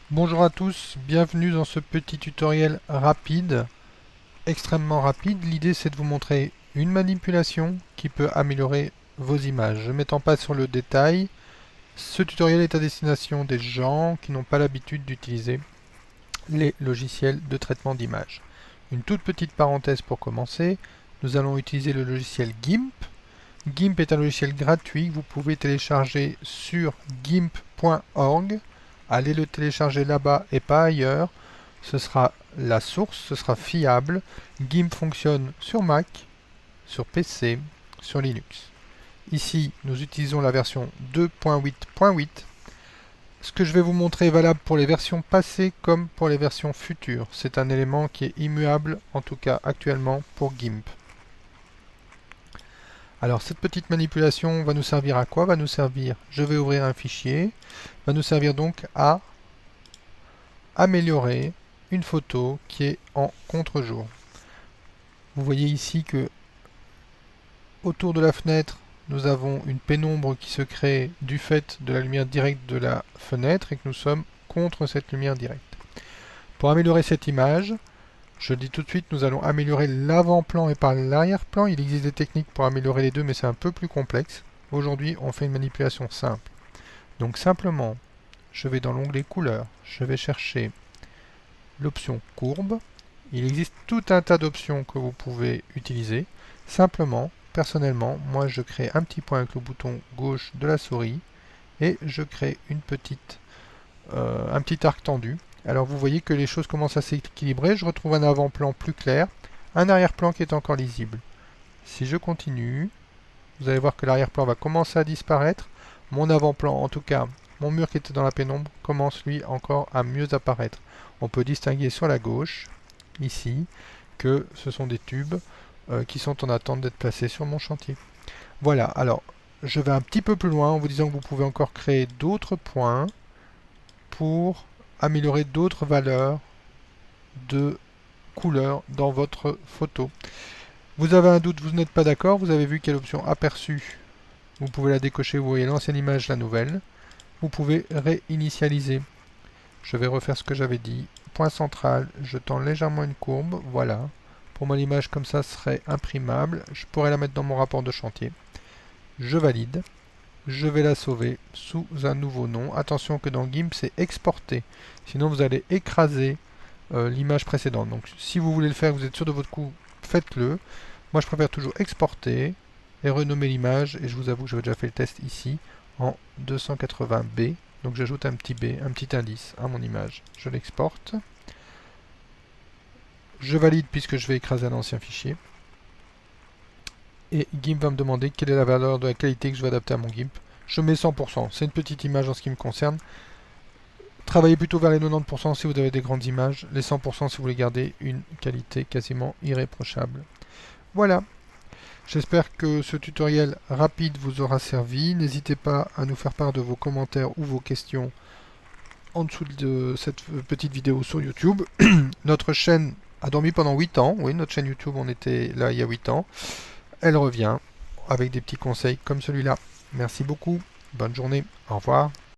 Bonjour à tous, bienvenue dans ce petit tutoriel rapide, extrêmement rapide. L'idée c'est de vous montrer une manipulation qui peut améliorer vos images. Je ne m'étends pas sur le détail, ce tutoriel est à destination des gens qui n'ont pas l'habitude d'utiliser les logiciels de traitement d'images. Une toute petite parenthèse pour commencer, nous allons utiliser le logiciel GIMP. GIMP est un logiciel gratuit que vous pouvez télécharger sur gimp.org. Allez le télécharger là-bas et pas ailleurs. Ce sera la source, ce sera fiable. GIMP fonctionne sur Mac, sur PC, sur Linux. Ici, nous utilisons la version 2.8.8. Ce que je vais vous montrer est valable pour les versions passées comme pour les versions futures. C'est un élément qui est immuable, en tout cas actuellement, pour GIMP. Alors cette petite manipulation va nous servir à quoi? Va nous servir, je vais ouvrir un fichier, va nous servir donc à améliorer une photo qui est en contre-jour. Vous voyez ici que autour de la fenêtre, nous avons une pénombre qui se crée du fait de la lumière directe de la fenêtre et que nous sommes contre cette lumière directe. Pour améliorer cette image, je le dis tout de suite, nous allons améliorer l'avant-plan et pas l'arrière-plan. Il existe des techniques pour améliorer les deux, mais c'est un peu plus complexe. Aujourd'hui, on fait une manipulation simple. Donc simplement, je vais dans l'onglet couleurs, je vais chercher l'option courbe. Il existe tout un tas d'options que vous pouvez utiliser. Simplement, personnellement, moi je crée un petit point avec le bouton gauche de la souris et je crée un petit arc tendu. Alors vous voyez que les choses commencent à s'équilibrer, je retrouve un avant-plan plus clair, un arrière-plan qui est encore lisible. Si je continue, vous allez voir que l'arrière-plan va commencer à disparaître, mon avant-plan, en tout cas mon mur qui était dans la pénombre, commence lui encore à mieux apparaître. On peut distinguer sur la gauche, ici, que ce sont des tubes qui sont en attente d'être placés sur mon chantier. Voilà, alors je vais un petit peu plus loin en vous disant que vous pouvez encore créer d'autres points pour améliorer d'autres valeurs de couleur dans votre photo. Vous avez un doute, vous n'êtes pas d'accord, vous avez vu quelle option aperçue, vous pouvez la décocher, vous voyez l'ancienne image, la nouvelle. Vous pouvez réinitialiser. Je vais refaire ce que j'avais dit. Point central, je tends légèrement une courbe, voilà. Pour moi l'image comme ça serait imprimable, je pourrais la mettre dans mon rapport de chantier. Je valide. Je vais la sauver sous un nouveau nom. Attention que dans GIMP, c'est exporté. Sinon, vous allez écraser l'image précédente. Donc, si vous voulez le faire, vous êtes sûr de votre coup, faites-le. Moi, je préfère toujours exporter et renommer l'image. Et je vous avoue que j'avais déjà fait le test ici en 280B. Donc, j'ajoute un petit B, un petit indice à mon image. Je l'exporte. Je valide puisque je vais écraser un ancien fichier. Et GIMP va me demander quelle est la valeur de la qualité que je vais adapter à mon GIMP. Je mets 100%, c'est une petite image en ce qui me concerne. Travaillez plutôt vers les 90% si vous avez des grandes images, les 100% si vous voulez garder une qualité quasiment irréprochable. Voilà, j'espère que ce tutoriel rapide vous aura servi. N'hésitez pas à nous faire part de vos commentaires ou vos questions en dessous de cette petite vidéo sur YouTube. Notre chaîne a dormi pendant 8 ans, oui, notre chaîne YouTube, on était là il y a 8 ans. Elle revient avec des petits conseils comme celui-là. Merci beaucoup, bonne journée, au revoir.